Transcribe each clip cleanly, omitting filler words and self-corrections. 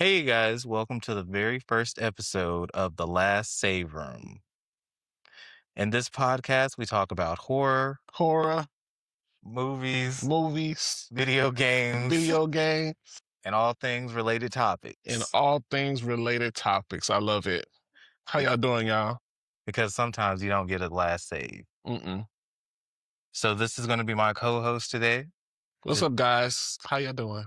Hey you guys, welcome to the very first episode of The Last Save Room. In this podcast, we talk about horror, Horror, movies, movies, video games, video games, and all things related and topics. all things related topics. I love it. How Be- y'all doing, y'all? Because sometimes you don't get a last save. Mm-mm. So this is going to be my co-host today. What's up, guys? How y'all doing?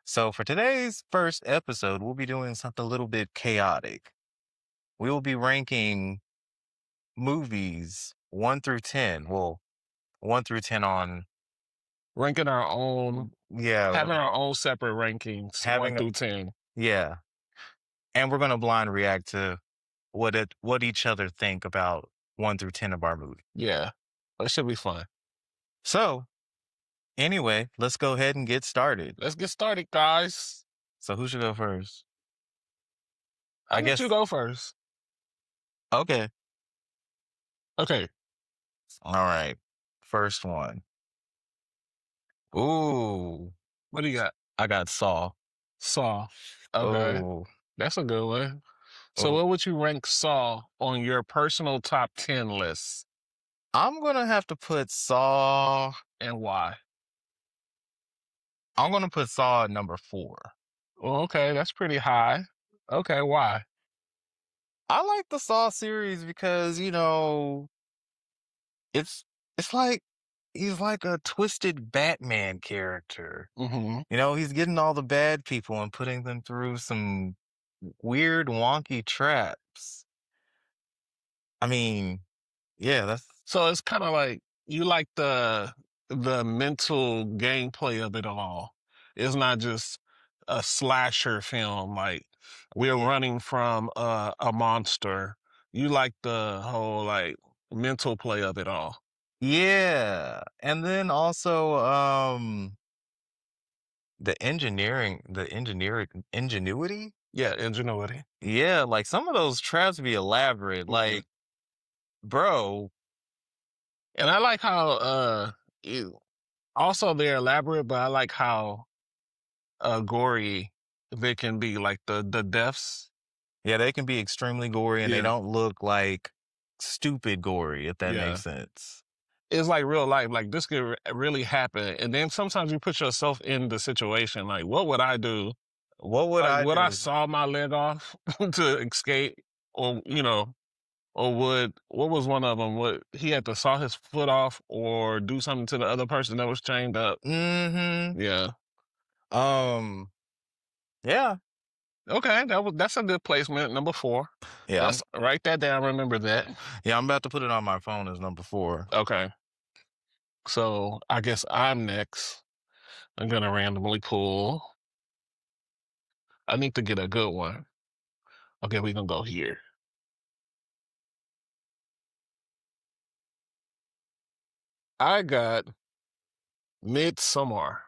So for today's first episode, we'll be doing something a little bit chaotic. We will be ranking movies 1 through 10. Well, 1 through 10 on, Ranking our own, yeah, having our own separate rankings, one having, through 10. yeah. And we're going to blind react to what each other think about 1 through 10 of our movie. Yeah, that should be fun. So anyway, let's go ahead and get started. Let's get started, guys. So who should go first? I guess you go first. Okay. Okay. All right. First one. Ooh, What do you got? I got Saw. Saw. Okay. Oh, That's a good one. So oh. what would you rank Saw on your personal top 10 list, I'm going to have to put Saw. and why? I'm going to put Saw at number 4. Well, okay, that's pretty high. Okay, why? I like the Saw series because, it's it's like he's like a twisted Batman character. Mm-hmm. He's getting all the bad people and putting them through some weird, wonky traps. I mean, yeah, that's So it's kind of like you like the mental gameplay of it all. It's not just a slasher film like we're running from a monster. You like the whole like mental play of it all. yeah. And then also, ingenuity. Yeah, ingenuity. Yeah, like some of those traps be elaborate. Yeah. Like, bro, And I like how you also they're elaborate, but I like how gory they can be, like the deaths. yeah, they can be extremely gory and they Yeah, don't look like stupid gory, if that yeah. makes sense. It's like real life. Like this could really happen, and then sometimes you put yourself in the situation. Like, what would I do? What would Like, I would I do? saw my leg off to escape, or or would what was one of them? Would he had to saw his foot off, or do something to the other person that was chained up? Mm-hmm. Yeah. Yeah. Okay, that's a good placement. Number 4. Yeah, That's write that down. Remember that. I'm about to put it on my phone as number 4. Okay. So I guess I'm next. I'm gonna randomly pull. I need to get a good one. Okay, we're gonna go here. I got Midsummer.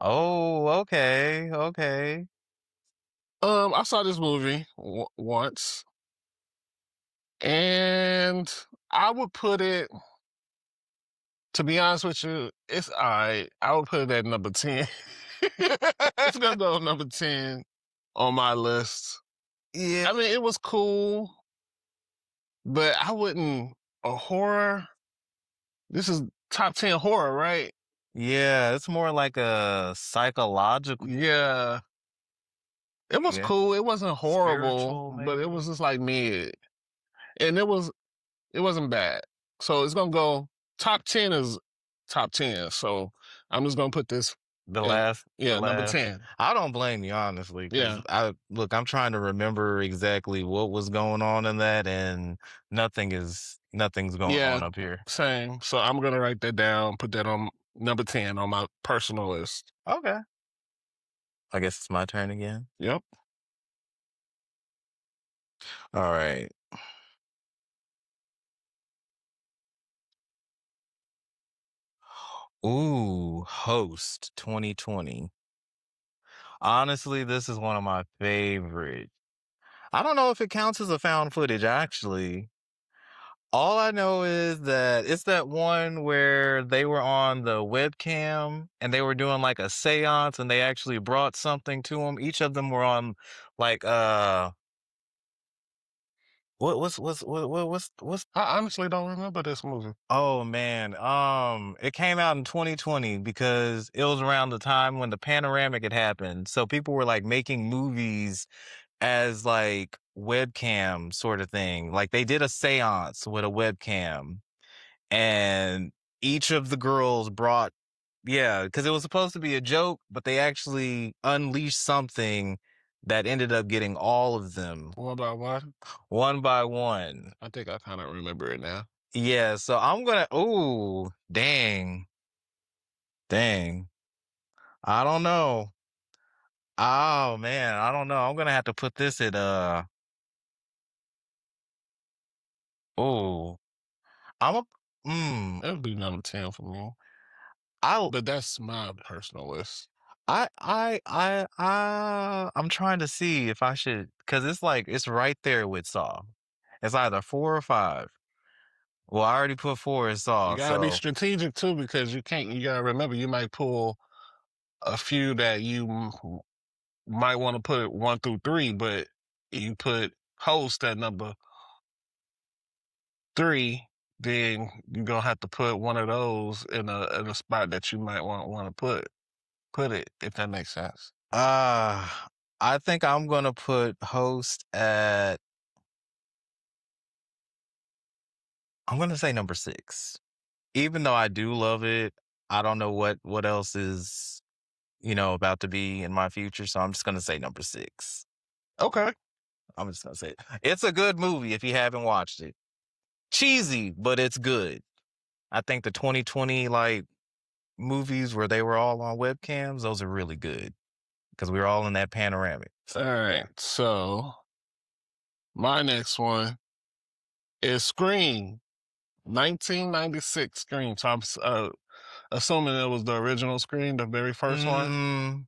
Oh, okay, okay. I saw this movie once, and I would put it. To be honest with you, it's alright. I would put it at number 10. It's gonna go number 10 on my list. Yeah, I mean, it was cool, but I wouldn't a horror. This is top 10 horror, right? yeah, it's more like a psychological, Yeah. It was yeah, cool. It wasn't horrible, spiritual but it was maybe. just like mid. And it wasn't bad. So it's gonna go top 10 is top 10. So I'm just gonna put this The at last, the number last. 10. I don't blame you honestly, because Yeah. I'm trying to remember exactly what was going on in that, and nothing's going on Yeah. up here. Same. So I'm gonna write that down, put that on number 10 on my personal list. Okay, I guess it's my turn again. Yep. All right. Ooh, Host 2020. Honestly, this is one of my favorite. I don't know if it counts as a found footage, actually. All I know is that it's that one where they were on the webcam and they were doing like a seance and they actually brought something to them. Each of them were on like what's I honestly don't remember this movie. oh man, it came out in 2020 because it was around the time when the panoramic had happened. So people were like making movies as like webcam sort of thing. Like they did a seance with a webcam and each of the girls brought, yeah, because it was supposed to be a joke, but they actually unleashed something that ended up getting all of them What about what? one by one. I think I kind of remember it now. Yeah, so I'm gonna, ooh, dang. I don't know. Oh man, I don't know. I'm gonna have to put this at ooh. I'm a mm, It would be number 10 for me. I But that's my personal list. I'm trying to see if I should, because it's like it's right there with Saw. It's either 4 or 5. Well, I already put 4 in You Saw, gotta be so strategic too, because you gotta remember, you might pull a few that might want to put 1 through 3, but you put host at number 3, then you're gonna have to put one of those in a spot that you might want to put it, if that makes sense. uh I think I'm gonna put Host at, I'm gonna say number 6. Even though I do love it, I don't know what else is, about to be in my future, so I'm just gonna say number 6. Okay. I'm just gonna say it. It's a good movie if you haven't watched it. Cheesy, but it's good. I think the 2020 like movies where they were all on webcams, those are really good because we were all in that panoramic. All So right. yeah. So my next one is Scream, 1996 Scream. So assuming it was the original Scream, the very first one. Mm,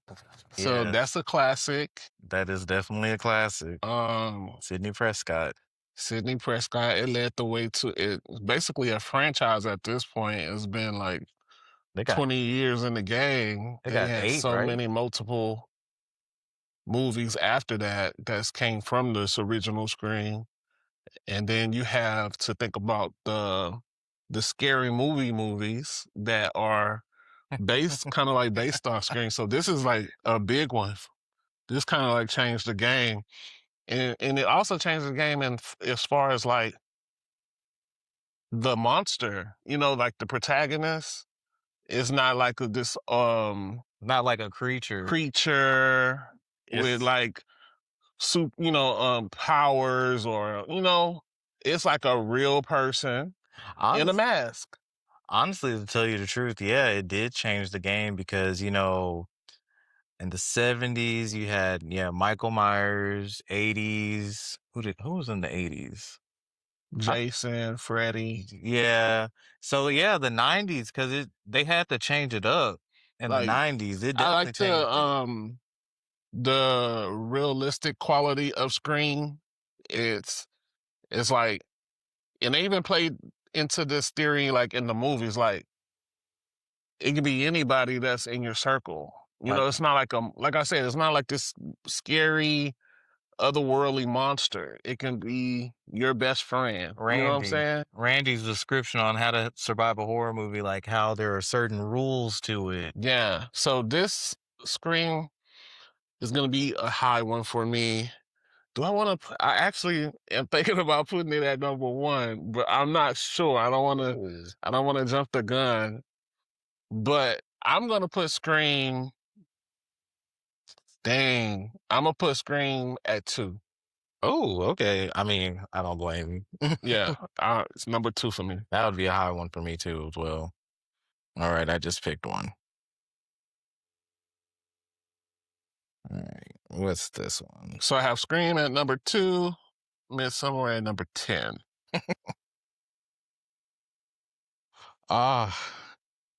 So yes, that's a classic. that is definitely a classic. Um, Sidney Prescott. Sidney Prescott, it led the way to it. Basically a franchise at this point. It's been like They got 20 years in the game. they They got had 8, so right? many multiple movies after that that's came from this original Scream. And then you have to think about the scary movies that are based kind of like based off Scream. So this is like a big one. This kind of like changed the game. And it also changed the game as far as like the monster, like the protagonist is not like this Not like a creature. creature with It's like powers, or it's like a real person in a honest, mask. honestly, to tell you the truth, yeah, it did change the game because in the 70s you had, yeah, Michael Myers. 80s, who was in the 80s? Jason, Freddy, Yeah. So yeah, the 90s, because they had to change it up in the like 90s. It I definitely like changed it. the realistic quality of Scream. It's it's like, and they even played into this theory like in the movies, like it could be anybody that's in your circle. Like It's not like I said, it's not like this scary otherworldly monster. It can be your best friend. You know what I'm Randy. saying? Randy's description on how to survive a horror movie, like how there are certain rules to it. Yeah. So this Scream is gonna be a high one for me. Do I want to? I actually am thinking about putting it at number 1, but I'm not sure. I don't want to. Ooh. I don't want to jump the gun. But I'm gonna put Scream. Dang, I'm gonna put Scream at 2. Oh, okay. I mean, I don't blame you. Yeah, it's number 2 for me. That would be a high one for me too, as well. All right, I just picked one. All right, what's this one? So I have Scream at number 2, Midsummer at number 10. Ah,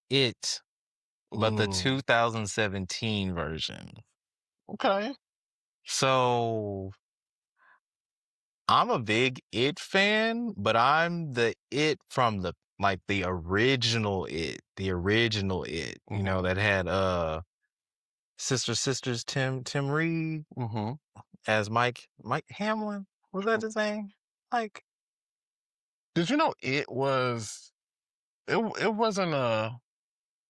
it, but the Mm, 2017 version. okay. So I'm a big It fan, but I'm the It from the original It, the original It, Hmm. that had Sisters Tim Reed Hmm. as Mike Hamlin. Was that his name? Like Did you know it wasn't a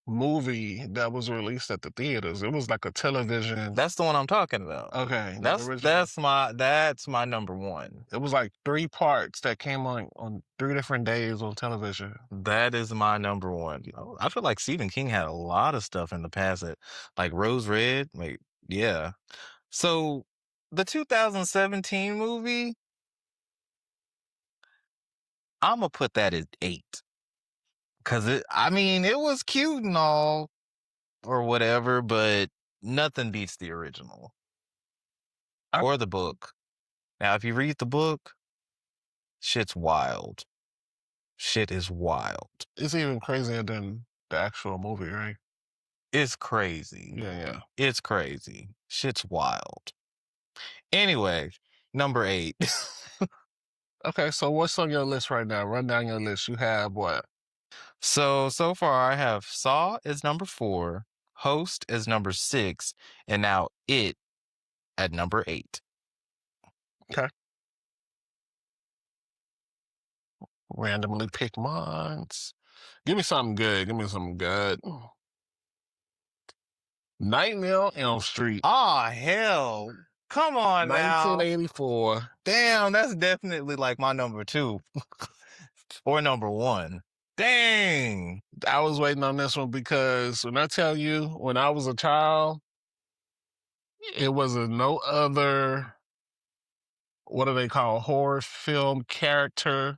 movie that was released at the theaters. It was like a television. that's the one I'm talking about. Okay, the That's original. that's my number one. It was like three parts that came on three different days on television. That is my number one. I feel like Stephen King had a lot of stuff in the past that like Rose Red, like yeah. So the 2017 movie, I'm gonna put that at 8 because I mean, it was cute and all or whatever, but nothing beats the original I, or the book. Now, if you read the book, shit's wild. Shit is wild. it's even crazier than the actual movie, right? It's crazy. Yeah, yeah. It's crazy. Shit's wild. Anyway, number 8. Okay, so what's on your list right now? Run down your list. You have what? So far I have Saw as number 4, Host as number 6, and now It at number 8. Okay. Randomly pick mines. Give me something good. Give me something good. Nightmare on Elm Street, Ah, hell. Come on now. 1984. Damn, that's definitely like my number 2 or number 1. Dang. I was waiting on this one because when I tell you, when I was a child, it was no other, what do they call, horror film character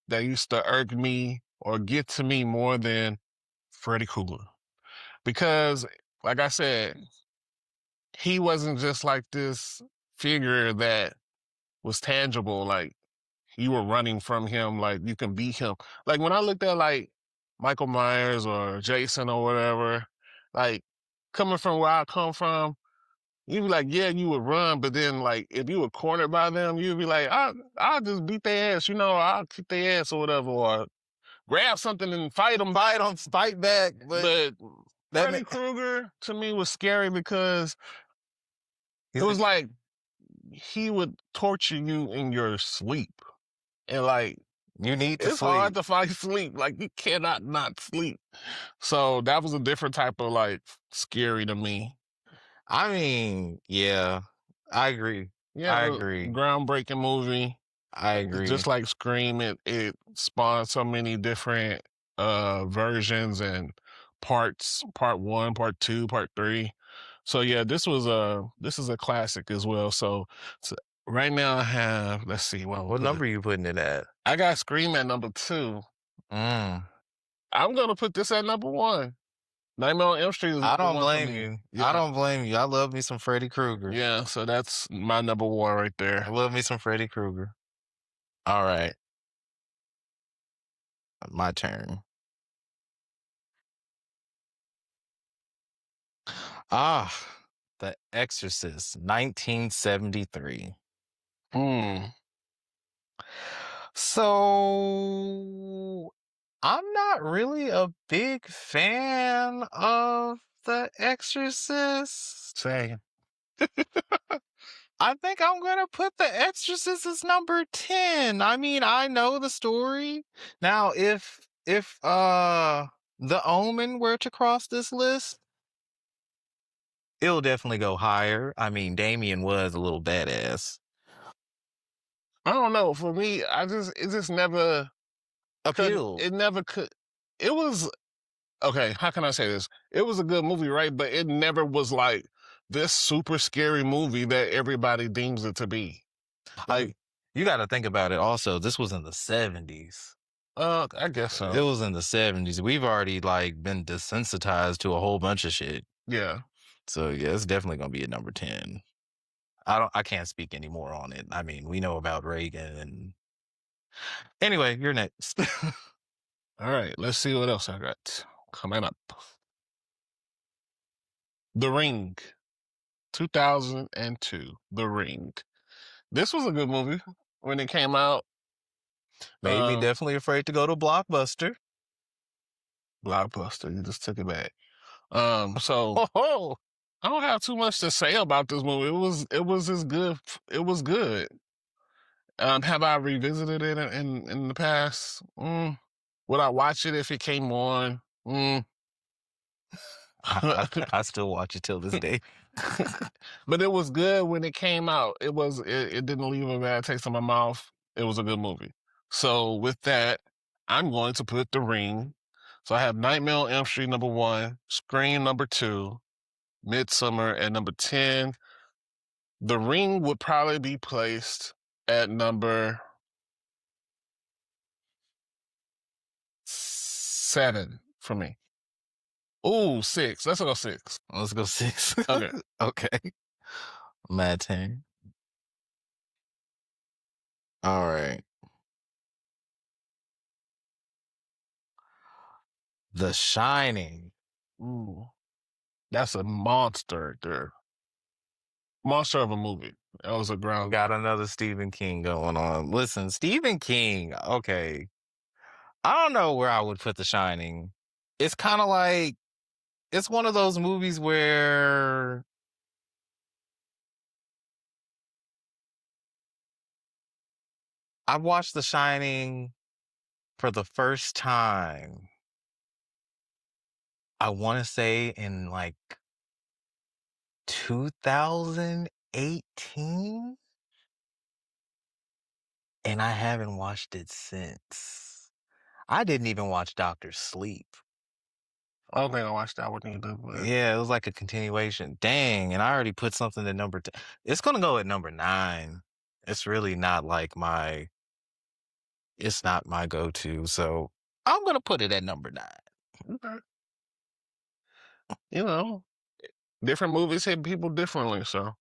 that used to irk me or get to me more than Freddy Krueger. Because, like I said, he wasn't just like this figure that was tangible. Like you were running from him, like you can beat him. Like when I looked at like Michael Myers or Jason or whatever, like coming from where I come from, you'd be like, yeah, you would run, but then like if you were cornered by them, you'd be like, I'll just beat their ass, I'll kick their ass or whatever, or grab something and fight them. Fight back, but But that Freddy Krueger to me was scary because it is was it, like he would torture you in your sleep. And like you need to it's hard sleep. to find sleep. Like you cannot not sleep. So that was a different type of like scary to me. I mean, yeah, I agree. Yeah, I agree. groundbreaking movie. I It's agree. just like Scream. It spawned so many different versions and parts. Part one, part two, part three. So yeah, this is a classic as well. So right now I have, let's see, well, What number are you putting it at? I got Scream at number 2. Mm, I'm gonna put this at number 1. Nightmare on Elm Street is I number don't 1 for blame me. you. I Yeah. don't blame you. I love me some Freddy Krueger. Yeah, so that's my number 1 right I there. love me some Freddy Krueger. All right, my turn. Ah, The Exorcist, 1973. Hmm. So I'm not really a big fan of The Exorcist. Say. I think I'm gonna put The Exorcist as number 10. I mean, I know the story. Now, if The Omen were to cross this list, it'll definitely go higher. I mean, Damien was a little badass. I don't know. For me, it just never couldn't Appealed. it never could it was okay, how can I say this? It was a good movie, right? But it never was like this super scary movie that everybody deems it to be. I mean, Like, you got to think about it also. This was in the 70s. I guess It so. was in the 70s. We've already like been desensitized to a whole bunch of shit. Yeah. So yeah, it's definitely gonna be a number 10. I can't speak anymore on it. I mean, we know about Reagan and anyway, you're next. All right, let's see what else I got coming up. The Ring, 2002. The Ring. This was a good movie. when it came out. Made me definitely afraid to go to Blockbuster. Blockbuster, you just took it back. So Oh, I don't have too much to say about this movie. It was as good. It was good. Have I revisited it in the past? Would I watch it if it came on? I still watch it till this day. But it was good when it came out. It didn't leave a bad taste in my mouth. It was a good movie. So with that, I'm going to put The Ring. So I have Nightmare on Elm Street #1, Scream #2, Midsummer at #10. The Ring would probably be placed at #7 for me. Ooh, 6. Let's go 6. Let's go 6. Okay. Okay. Mad 10. All right. The Shining. Ooh, that's a monster there. Monster of a movie. That was a ground. Got another Stephen King going on. Listen, Stephen King, okay. I don't know where I would put The Shining. It's kind of like, it's one of those movies where I watched The Shining for the first time. I want to say in like 2018, and I haven't watched it since. I didn't even watch Doctor Sleep. I don't think I watched that one either, but Yeah, it was like a continuation. Dang, and I already put something at number 10. It's gonna go at number 9. It's really not like it's not my go-to, so I'm gonna put it at number 9. okay. You know, different movies hit people differently, so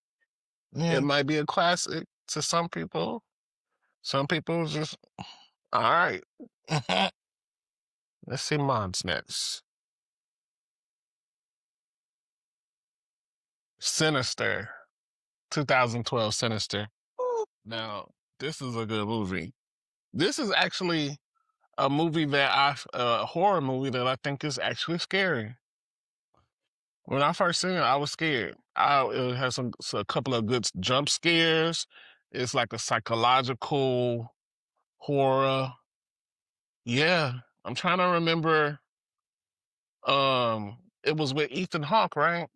it Yeah. might be a classic to some people. Some people just all right. Let's see mine's next. Sinister, 2012 Sinister. Now, this is a good movie. This is actually a movie a horror movie that I think is actually scary. When I first seen it, I was scared. It has a couple of good jump scares. It's like a psychological horror. Yeah, I'm trying to remember. It was with Ethan Hawke, right?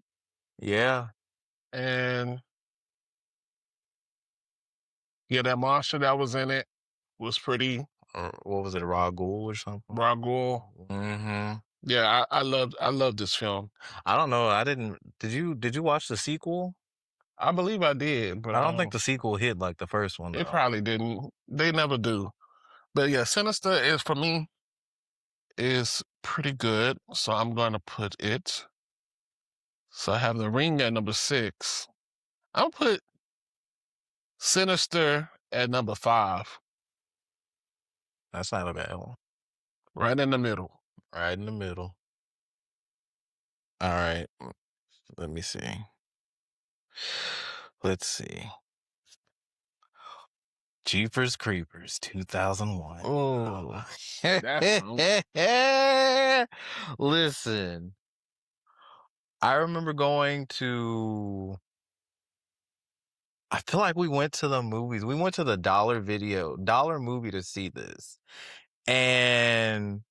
Yeah. And yeah, that monster that was in it was pretty Or what was it, Raw Ghul or something? raw. Mm-hmm. Yeah, I love this film. I don't know. Did you watch the sequel? I believe I did, but I don't think the sequel hit like the first one it though. probably didn't. They never do. But yeah, Sinister is for me is pretty good. So I'm going to put it. So I have The Ring at #6. I'll put Sinister at #5, That's not a bad one. right in the middle. Right in the middle. All right. Let me see. Let's see. Jeepers Creepers 2001. Oh, that's Listen, I remember going to, I feel like we went to the movies. We went to the dollar movie to see this. And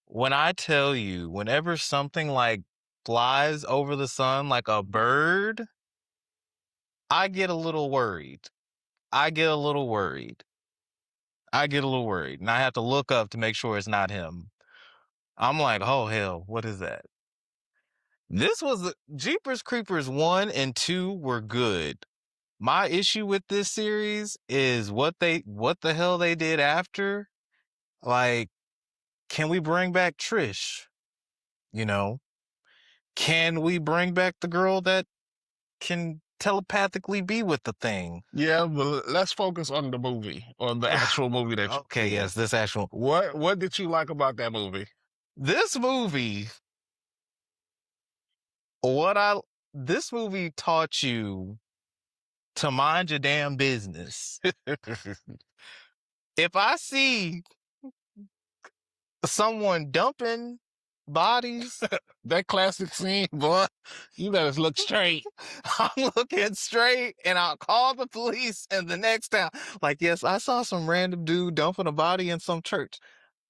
when I tell you, whenever something like flies over the sun like a bird, I get a little worried. I get a little worried. I get a little worried. And I have to look up to make sure it's not him. I'm like, oh hell, what is that? This was Jeepers Creepers 1 and 2 were good. My issue with this series is what the hell they did after. Like, can we bring back Trish? You know, can we bring back the girl that can telepathically be with the thing? yeah. But let's focus on the movie, on the actual movie that you've Okay, seen. yes, this actual What did you like about that movie? this movie, what I this movie taught you to mind your damn business. If I see someone dumping bodies, That classic scene, boy. You better look straight. I'm looking straight and I'll call the police and the next time. Like, yes, I saw some random dude dumping a body in some church.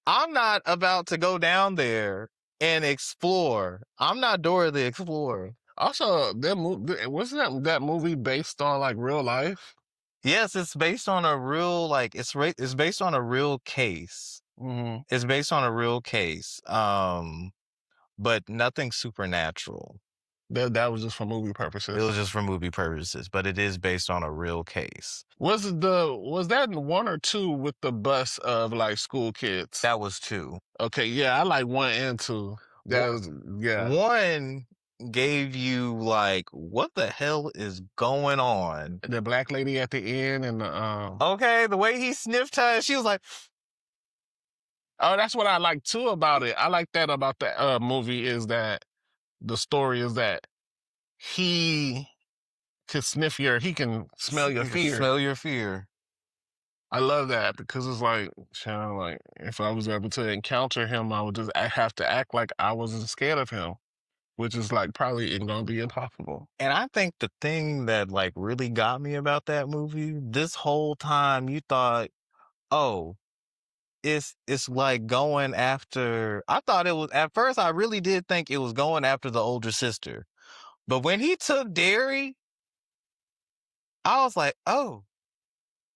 I'm not about to go down there and explore. I'm not Dora the Explorer. Also, that movie wasn't that movie based on like real life? Yes, it's based on a real it's based on a real case. Hmm. It's based on a real case. But nothing supernatural. That was just for movie It was purposes. just for movie purposes, but it is based on a real case. Was that one or two with the bus of like school kids? That was two. Okay, yeah, I like one and two. That Wha- was yeah. One gave you like, what the hell is going on? The black lady at the end and the Okay, the way he sniffed her, she was like, oh, that's what I like too about it. I like that about the movie is that the story is that he he can smell your "You can fear. smell your fear." I love that because it's like, child, like if I was able to encounter him, I would just have to act like I wasn't scared of him, which is like probably gonna be impossible. And I think the thing that like really got me about that movie, this whole time you thought, oh, it's like going after, I thought it was, at first I really did think it was going after the older sister. But when he took Derry, I was like, oh,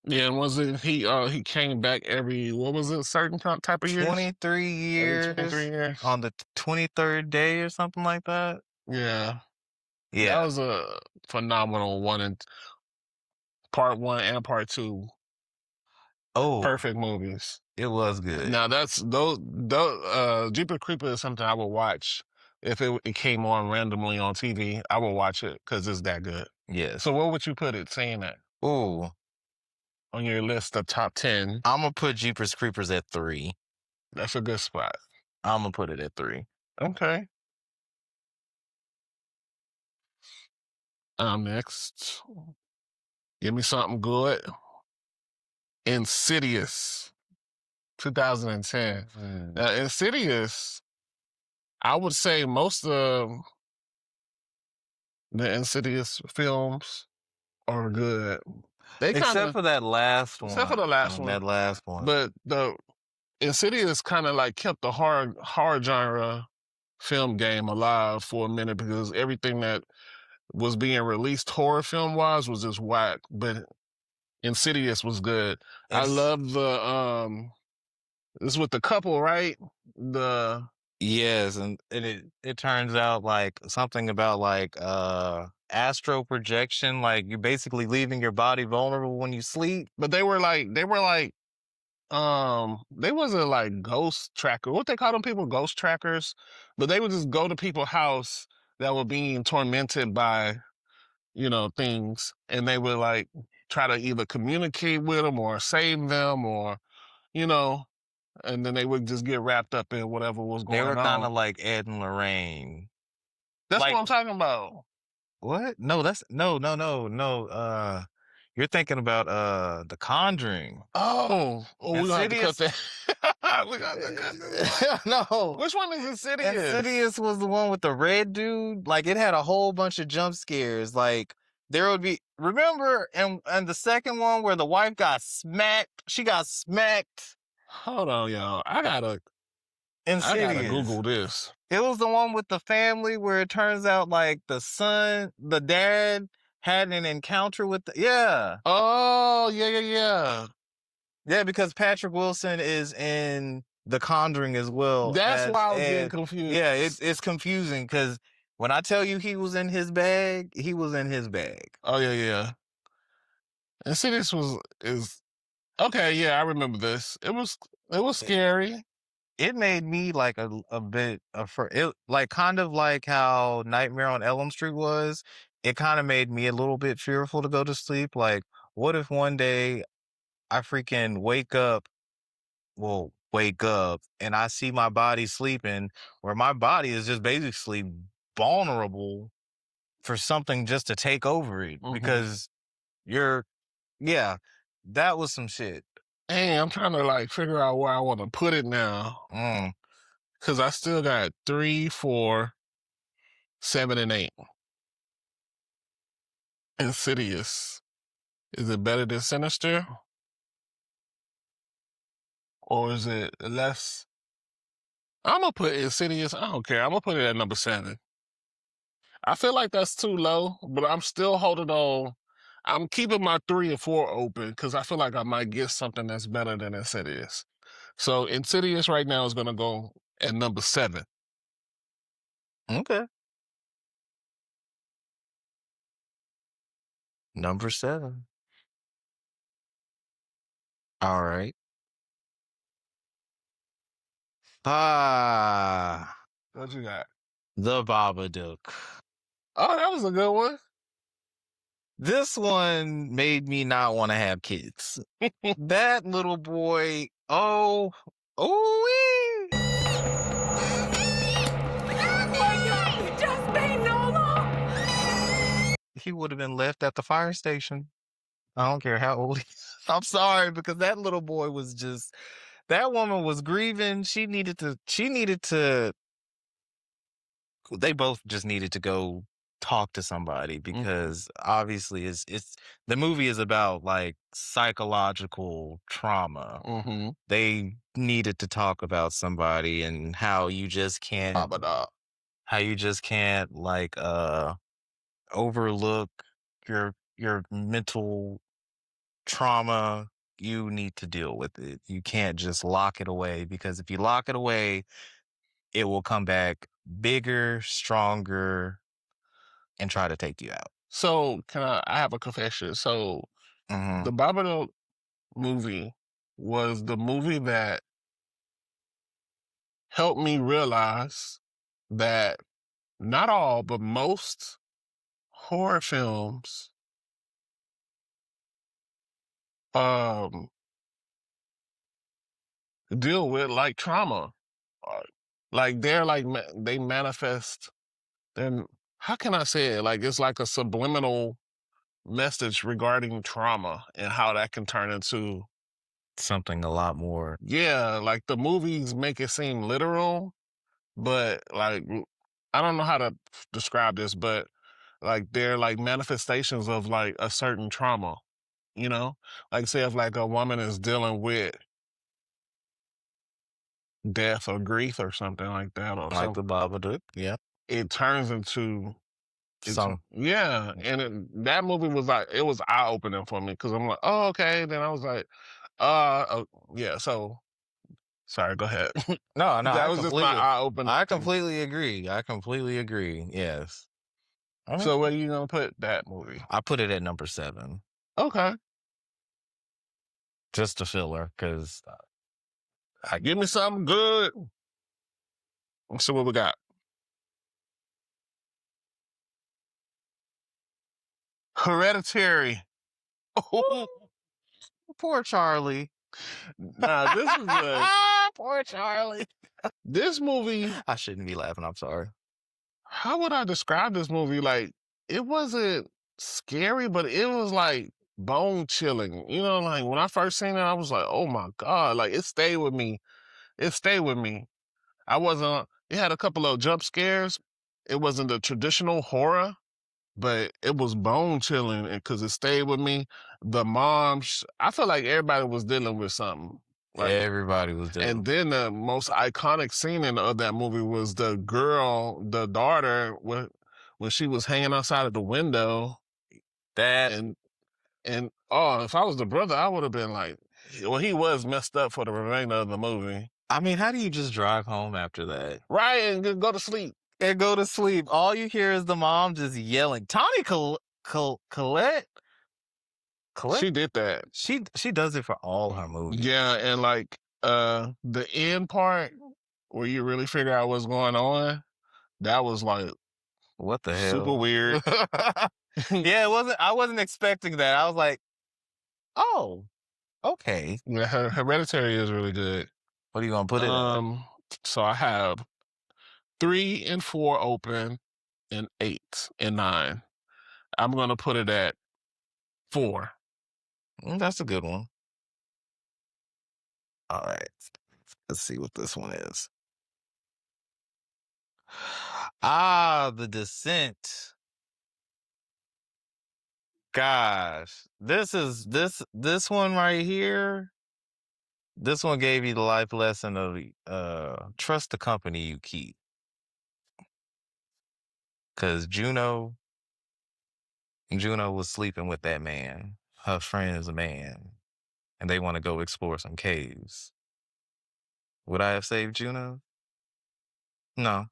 Yeah, and was it he came back every what was it certain type of years? 23 Every 23 years years. on the 23rd day or something like that. Yeah, that Yeah. was a phenomenal one and part one and part two. Oh, Perfect movies. it was good. Now that's those Jeepers Creepers is something I would watch if it came on randomly on TV. I would watch it because it's that good. Yes. So where would you put it? Saying that Oh, on your list of top 10, I'm gonna put Jeepers Creepers at 3. that's a good spot. I'm gonna put it at 3. Okay. Next, give me something good. Insidious, 2010. Mm. Now, Insidious, I would say most of the Insidious films are good. They kind Except of, for that last except for one. the last one, That last one. but the Insidious kind of like kept the horror genre film game alive for a minute because everything that was being released horror film wise was just whack. But Insidious was good. I It's love the this with the couple, right? The Yes, and it turns out like something about like astral projection, like you're basically leaving your body vulnerable when you sleep. but they were like they wasn't like ghost tracker. What they call them people? Ghost trackers. But they would just go to people's house that were being tormented by, things, and they would like try to either communicate with them or save them or, you know, and then they would just get wrapped up in whatever was They going were kind on. of like Ed and Lorraine. That's what Like I'm talking about. what? No, that's no. You're thinking about The Conjuring. Oh, we're gonna have to cut Insidious. that. We're gonna have to cut this one. No. Which one is Insidious? Insidious was the one with the red dude. Like it had a whole bunch of jump scares. Like there would be, remember, and the second one where the wife got smacked. She got smacked. Hold on, y'all. I gotta Insidious. Google this. It was the one with the family where it turns out like the dad had an encounter with yeah. Oh, yeah, yeah, yeah. Yeah, because Patrick Wilson is in The Conjuring as well That's as why I was getting Ed. confused. Yeah, it's confusing because when I tell you he was in his bag, he was in his bag. Oh, yeah, yeah. Insidious is okay. Yeah, I remember this. It was It, scary. it made me like a bit it, like kind of like how Nightmare on Elm Street was. It kind of made me a little bit fearful to go to sleep. Like, what if one day I freaking wake up and I see my body sleeping where my body is just basically vulnerable for something just to take over it Hmm. because You're yeah, that was some shit. Hey, I'm trying to like figure out where I want to put it now Mm, because I still got 3, 4, 7, and 8. Insidious. Is it better than Sinister, or is it less? I'm gonna put Insidious. I don't care. I'm gonna put it at number 7. I feel like that's too low, but I'm still holding on. I'm keeping my 3 and 4 open because I feel like I might get something that's better than Insidious. So Insidious right now is gonna go at number 7. okay. Number 7. Alright. Ah, What you got? The Babadook. Oh, that was a good one. This one made me not wanna have kids. That little boy, oh, ooh-wee. Just be normal. He would have been left at the fire station. I don't care how old he is. I'm sorry because that little boy was just that woman was grieving. She needed to they both just needed to go talk to somebody Mhm, because obviously it's the movie is about like psychological trauma. mhm. They needed to talk about somebody and Babada. how you just can't like overlook your mental trauma. You need to deal with it. You can't just lock it away because if you lock it away, it will come back bigger, stronger, and try to take you out. So can I have a confession? So Hmm. the Babadook movie was the movie that helped me realize that not all, but most horror films um deal with like trauma. Uh, Like they're like they manifest then how can I say it? Like it's like a subliminal message regarding trauma and how that can turn into Something a lot more. yeah, like the movies make it seem literal, but like I don't know how to describe this, but like they're like manifestations of like a certain trauma, you know? Like say if like a woman is dealing with death or grief or something like that or Like some the Babadook. Yep. it turns into it's Some yeah, and that movie was like it was eye opening for me because I'm like, oh okay. Then I was like, oh, yeah. So sorry, go ahead. no, no, That was just my eye opening. I completely agree. I completely agree. Yes. All right. So where you gonna put that movie? I put it at number 7. Okay, Just a filler because I give me something good. Let's see what we got. Hereditary. Oh, poor Charlie. nah, this is a Poor Charlie. this movie. I shouldn't be laughing. I'm sorry. How would I describe this movie? Like, it wasn't scary, but it was like bone chilling. You know, like when I first seen it, I was like, oh my God, like it stayed with me. It stayed with me. I wasn't, it had a couple of jump scares. It wasn't the traditional horror, but it was bone chilling because it stayed with me. The mom, I feel like everybody was dealing with something. Like, Everybody was and doing then the most iconic scene of that movie was the girl, the daughter, when she was hanging outside of the window, that. and oh, if I was the brother, I would have been like, well, he was messed up for the remainder of the movie, I mean, how do you just drive home after that right, and go to sleep. and go to sleep? All you hear is the mom just yelling. Colette. She did that, She does it for all her yeah, movies. and like the end part where you really figure out what's going on, that was like What the super hell? weird. Yeah, it wasn't. I wasn't expecting that. I was like, oh, okay. Yeah, Hereditary is really good. What are you gonna put it at? Um, so I have 3 and 4 open, and 8 and 9. I'm gonna put it at 4. That's a good one. All right. Let's see what this one is. Ah, The Descent. Gosh, this one right here. This one gave you the life lesson of trust the company you keep. Cause Juno was sleeping with that man. Her friend is a man, and they want to go explore some caves. Would I have saved Juno? No.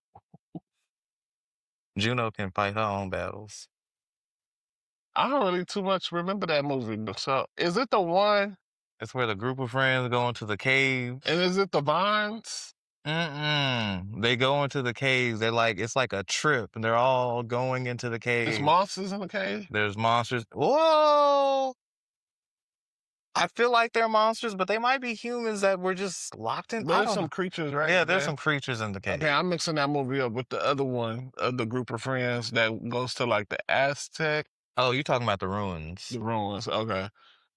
Juno can fight her own battles. I don't really too much remember that movie. So, is it the one? It's where the group of friends go into the caves. And is it the Vines? They go into the caves. It's like a trip, and they're all going into the There's cave. monsters in the cave. There's monsters. Whoa! I feel like they're monsters, but they might be humans that were just locked in. But there's some creatures, right? Yeah, there's some creatures in the cave. Okay, I'm mixing that movie up with the other one of the group of friends that goes to like the Aztec. Oh, you're talking about the ruins. The ruins. Okay.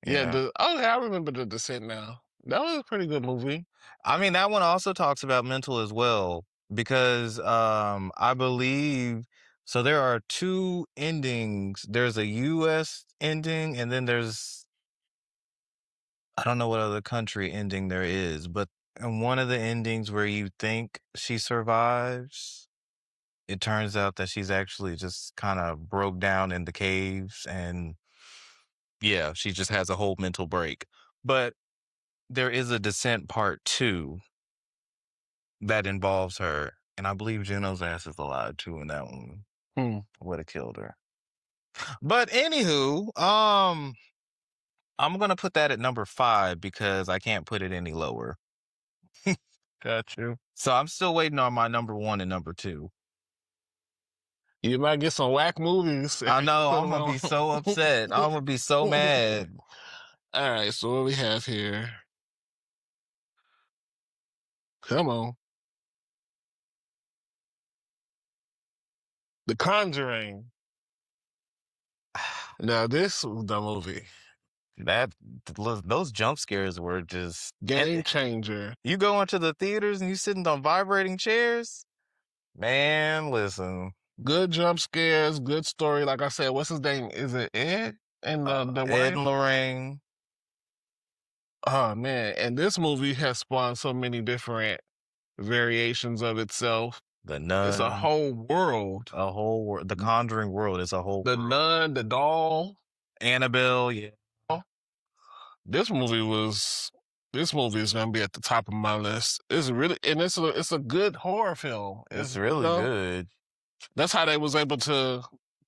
Yeah. Yeah. Okay, I remember The Descent now. That was a pretty good movie. I mean, that one also talks about mental as well because I believe so there are two endings. There's a US ending and then there's I don't know what other country ending there is, but in one of the endings where you think she survives, it turns out that she's actually just kind of broke down in the caves and yeah, she just has a whole mental break. But there is a Descent Part 2 that involves her. And I believe Juno's ass is alive too in that one. Would have killed her. But anywho, I'm gonna put that at number 5 because I can't put it any lower. Got you. So I'm still waiting on my number 1 and number 2. You might get some whack movies. I know, I'm gonna be so upset. I'm gonna be so mad. All right, so what we have here? Come on. The Conjuring. Now this was the movie. Those jump scares were just Game changer. You go into the theaters and you sitting on vibrating chairs? Man, listen. Good jump scares, good story. Like I said, what's his name? Is it Ed and the Ed wife? and Lorraine. Oh man, and this movie has spawned so many different variations of itself. The Nun. It's a whole world. A whole world. The Conjuring world is a whole The world. Nun, the doll. Annabelle, yeah. This movie is gonna be at the top of my list. It's really and it's a good horror film. It's really good. That's how they was able to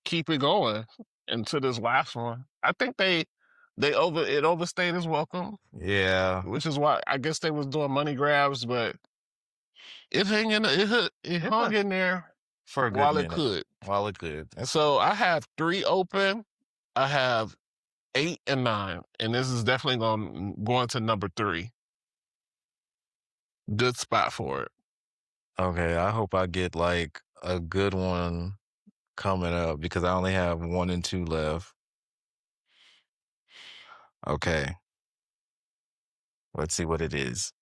keep it going into this last one. I think it overstayed its welcome. Yeah. Which is why I guess they was doing money grabs, but it hung in there for a good while minute. it could. While it could. So I have 3 open. I have 8 and 9, and this is definitely going to number 3. Good spot for it. Okay, I hope I get like a good one coming up because I only have 1 and 2 left. Okay. Let's see what it is.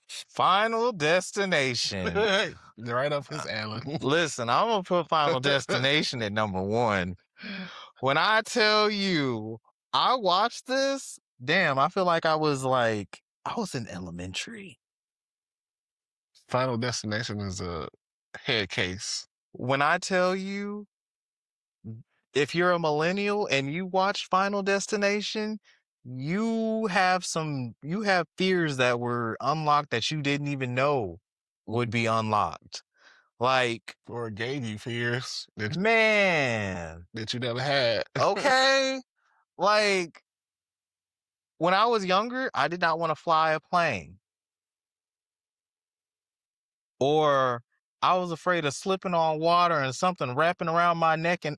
Final Destination. Right up his alley. Listen, I'm going to put Final Destination at number 1. When I tell you, I watched this, damn, I feel like I was in elementary. Final Destination is a head case. When I tell you, if you're a millennial and you watch Final Destination, you have fears that were unlocked that you didn't even know would be unlocked. Like, or gave you fears that you never had. Okay. Like, when I was younger, I did not want to fly a plane. Or I was afraid of slipping on water and something wrapping around my neck. And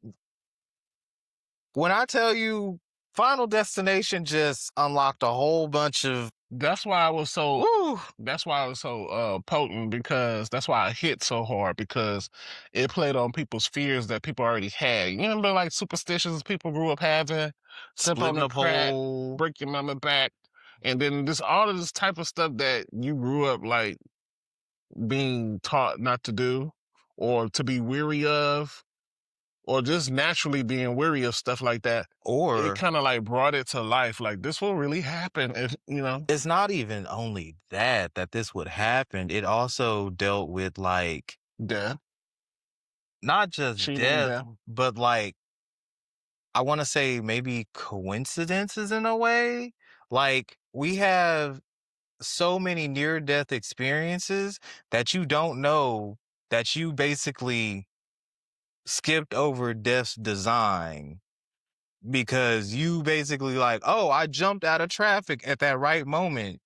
when I tell you, Final Destination just unlocked a whole bunch of That's why I was so Woo! that's why I was so potent, because that's why I hit so hard, because it played on people's fears that people already had. You remember, like, superstitions people grew up having, step on Splitting the a crack, pole. break your mama back, and then this all of this type of stuff that you grew up like being taught not to do, or to be weary of, or just naturally being weary of stuff like that. It Or kind of like brought it to life. Like, this will really happen if it's not even only that this would happen. It also dealt with like death, not just cheating and death, death. but like I want to say maybe coincidences in a way. Like we have so many near death experiences that you don't know that you basically skipped over death's design because you basically like, oh, I jumped out of traffic at that right moment,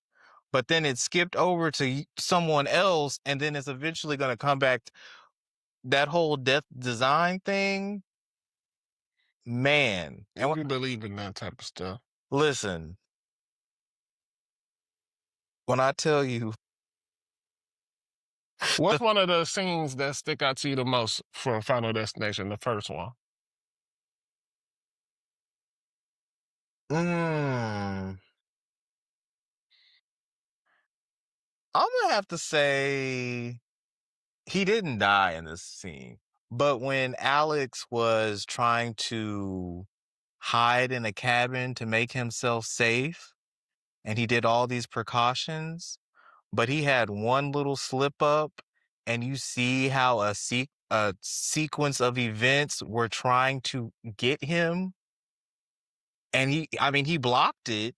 but then it skipped over to someone else, and then it's eventually going to come back. That whole death design thing, man. And We believe in that type of stuff. listen, when I tell you, What's one of the scenes that stick out to you the most for Final Destination, the first one? mm, I'm gonna have to say he didn't die in this scene. But when Alex was trying to hide in a cabin to make himself safe, and he did all these precautions, but he had one little slip up, and you see how a sequence of events were trying to get him, and I mean, he blocked it.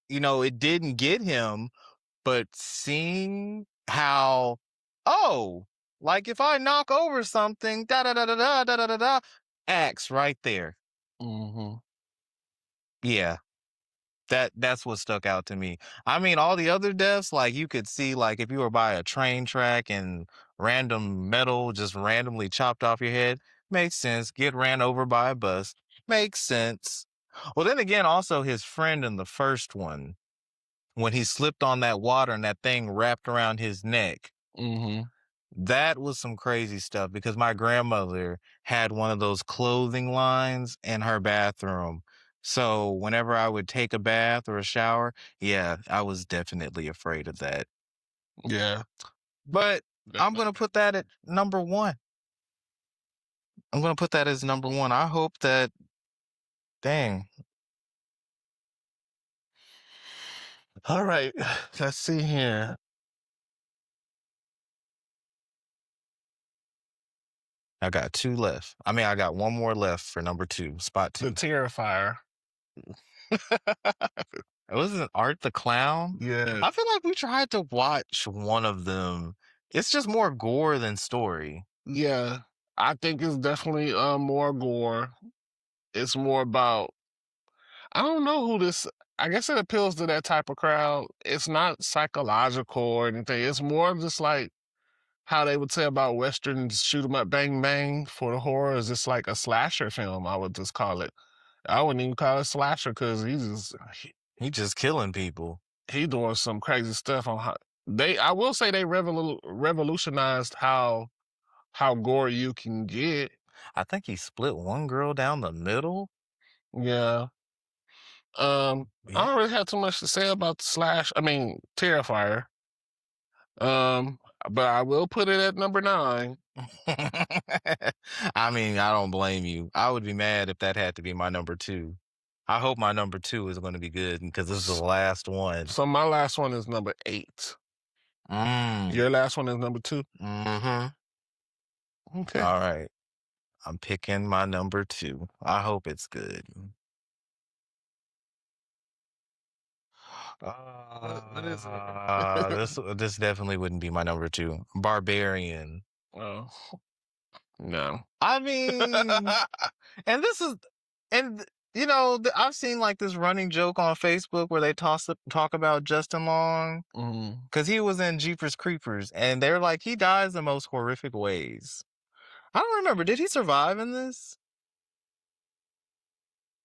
It didn't get him, but seeing how, oh, like if I knock over something, da da da da da da da da da, axe right there. Hmm. Yeah, that's what stuck out to me. I mean, all the other deaths, like you could see, like if you were by a train track and random metal just randomly chopped off your head, makes sense. Get ran over by a bus, makes sense. Well, then again, also his friend in the first one, when he slipped on that water and that thing wrapped around his neck. Hmm. That was some crazy stuff because my grandmother had one of those clothing lines in her bathroom. So whenever I would take a bath or a shower, yeah, I was definitely afraid of that. Yeah. But I'm Definitely. going to put that at number one. I'm going to put that as number one. I hope that, dang, All right. Let's see here. I got two left. I mean, I got one more left for number two, spot The two. Terrifier. Wasn't Art the Clown? Yeah. I feel like we tried to watch one of them. It's just more gore than story. Yeah. I think it's definitely more gore. It's more about, I don't know who this, I guess it appeals to that type of crowd. It's not psychological or anything. It's more just like how they would say about westerns, shoot 'em up, bang bang. For the horror, is just like a slasher film. I would just call it. I wouldn't even call it slasher, because He just killing people. he doing some crazy stuff on how they. I will say they revolutionized how gory you can get. I think he split one girl down the middle. Yeah. I Yeah. don't really have too much to say about Terrifier. Um, but I will put it at number 9. I mean, I don't blame you. I would be mad if that had to be my number two. I hope my number two is going to be good because this is the S- last one. So my last one is number 8. Mm. Your last one is number 2. Mm-hmm. Okay. All right. I'm picking my number two. I hope it's good. What is it? This definitely wouldn't be my number two. Barbarian. Oh, no. I mean, and this is, and I've seen like this running joke on Facebook where they talk about Justin Long Mm. because he was in Jeepers Creepers, and they're like he dies the most horrific ways. I don't remember. Did he survive in this?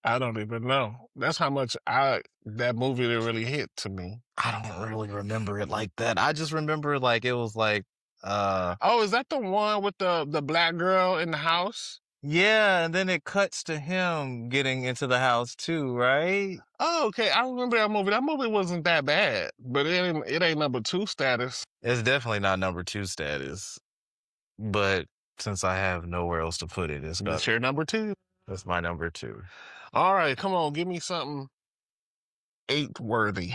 I don't even know. That's how much that movie didn't really hit to me. I don't really remember it like that. I just remember like it was like Oh, is that the one with the black girl in the house? yeah, and then it cuts to him getting into the house too, right? Oh, okay. I remember that movie. That movie wasn't that bad, but it ain't number two status. It's definitely not number 2 status. But since I have nowhere else to put it, That's your number two. that's my number 2. All right, come on, give me something eight worthy.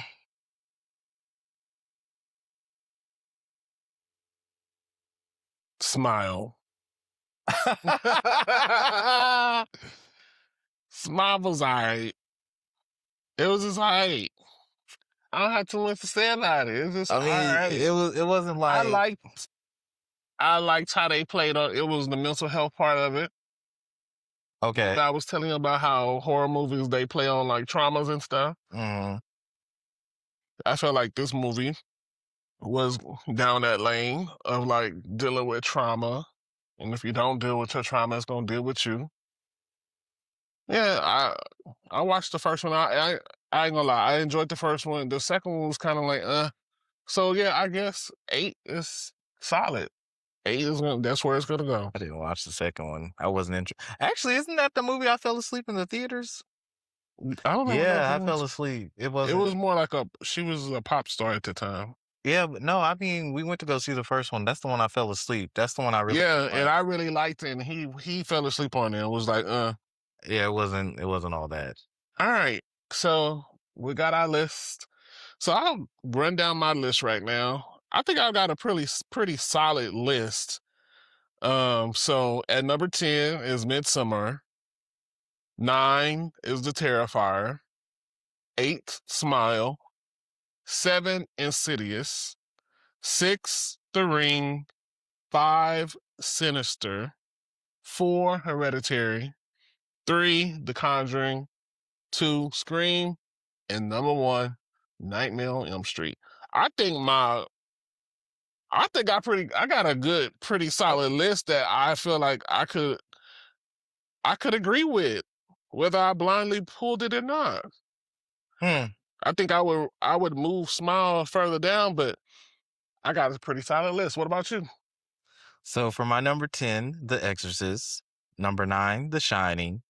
Smile. Smile was alright. It was just alright. I don't have too much to say about it. It's just I mean, alright. it wasn't I like liked I liked how they played on it. Was the mental health part of it. okay. I was telling you about how horror movies they play on like traumas and stuff. Mhm. I felt like this movie was down that lane of like dealing with trauma. And if you don't deal with your trauma, it's gonna deal with you. Yeah, I watched the first one. I ain't gonna lie, I enjoyed the first one. The second one was kind of like, So yeah, I guess eight is solid. That's where it's gonna go. I didn't watch the second one. I wasn't interested. Actually, isn't that the movie I fell asleep in the theaters? I don't remember Yeah, I that. fell asleep. It It wasn't. was more like she was a pop star at the time. Yeah, but no, I mean, we went to go see the first one. That's the one I fell asleep. That's the one I really Yeah, and like. I really liked it. And he fell asleep on it and was like, Yeah, it wasn't all that. All right. So we got our list. So I'll run down my list right now. I think I've got a pretty solid list. So at number 10 is Midsummer. 9 is The Terrifier. 8, Smile. 7, Insidious. 6, The Ring. 5, Sinister. 4, Hereditary. 3, The Conjuring. 2, Scream. And number 1, Nightmare on Elm Street. I think I got a good, pretty solid list that I feel like I could agree with, whether I blindly pulled it or not. Hmm. I think I would move Smile further down, but I got a pretty solid list. What about you? So for my number 10, The Exorcist. Number 9, The Shining.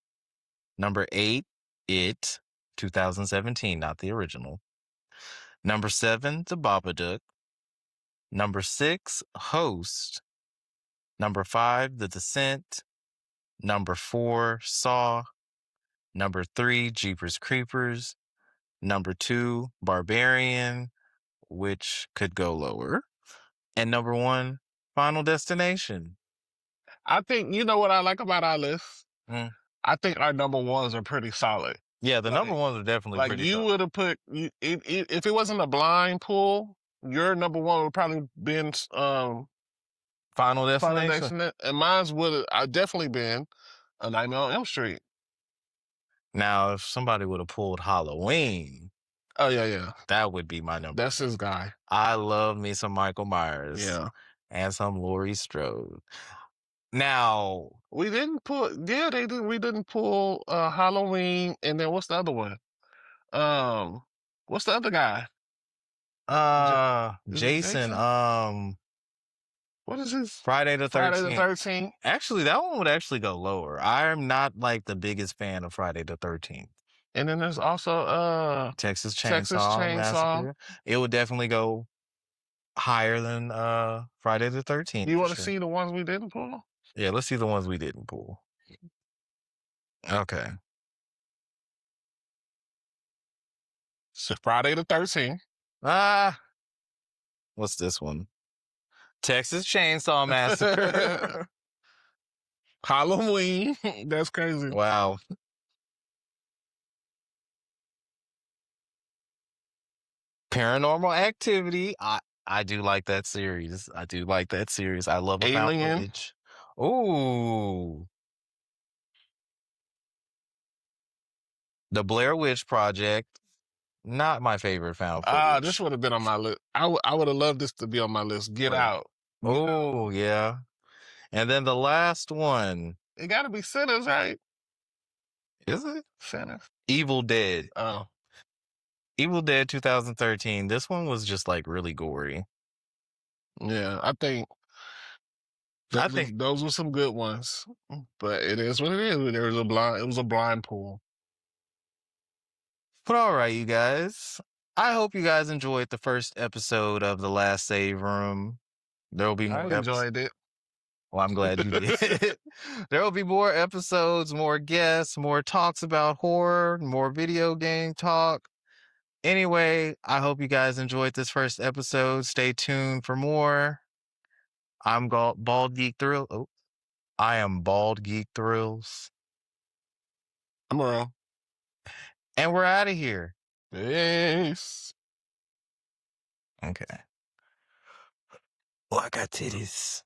Number 8, It, 2017, not the original. Number 7, The Babadook. Number 6, Host. Number 5, The Descent. Number 4, Saw. Number 3, Jeepers Creepers. Number 2, Barbarian, which could go lower. And number 1, Final Destination. I think you know what I like about our list. Mm. I think our number ones are pretty solid. Yeah, the number Like, ones are definitely like pretty you solid. would have put if it wasn't a blind pull, your number one would probably been Final Final Destination. Destination, and mine's would have definitely been A Nightmare on Elm Street. Now, if somebody would have pulled Halloween, Oh yeah, that would be my number. that's his guy. I love me some Michael Myers. Yeah, And some Laurie Strode. Now, we didn't pull. Yeah, they did. We didn't pull Halloween, and then what's the other one? Um, what's the other guy? Is it Jason, Jason? What is his? Friday the Friday the 13th. 13th. Actually, that one would actually go lower. I'm not like the biggest fan of Friday the 13th. And then there's also Texas Texas Chainsaw Chainsaw. Massacre. It would definitely go higher than Friday the 13th. You for want to sure. see the ones we didn't pull? Yeah, let's see the ones we didn't pull. Okay. So Friday the 13th. What's this one? Texas Chainsaw Massacre. Halloween. That's crazy. Wow. Paranormal Activity. I do like that series. I do like that series. I love a found Alien. footage. Ooh. The Blair Witch Project. Not my favorite found footage. This would have been on my list. I would have loved this to be on my list. Get Right. Out. Oh, yeah. And then the last one. It got to be Sinners, right? Is it? Center. Evil Dead. Oh, Evil Dead 2013. This one was just like really gory. yeah. I think I think, those were some good ones. But it is what it is. There was a blind. It was a blind pool. but all right, you guys. I hope you guys enjoyed the first episode of The Last Save Room. There will be I more episodes. enjoyed it. Well, I'm glad you did. There will be more episodes, more guests, more talks about horror, more video game talk. Anyway, I hope you guys enjoyed this first episode. Stay tuned for more. I'm Bald Geek Thrill. Oh, I am Bald Geek Thrills, I'm wrong. and we're out of here. Peace. Okay. Oh, I got titties.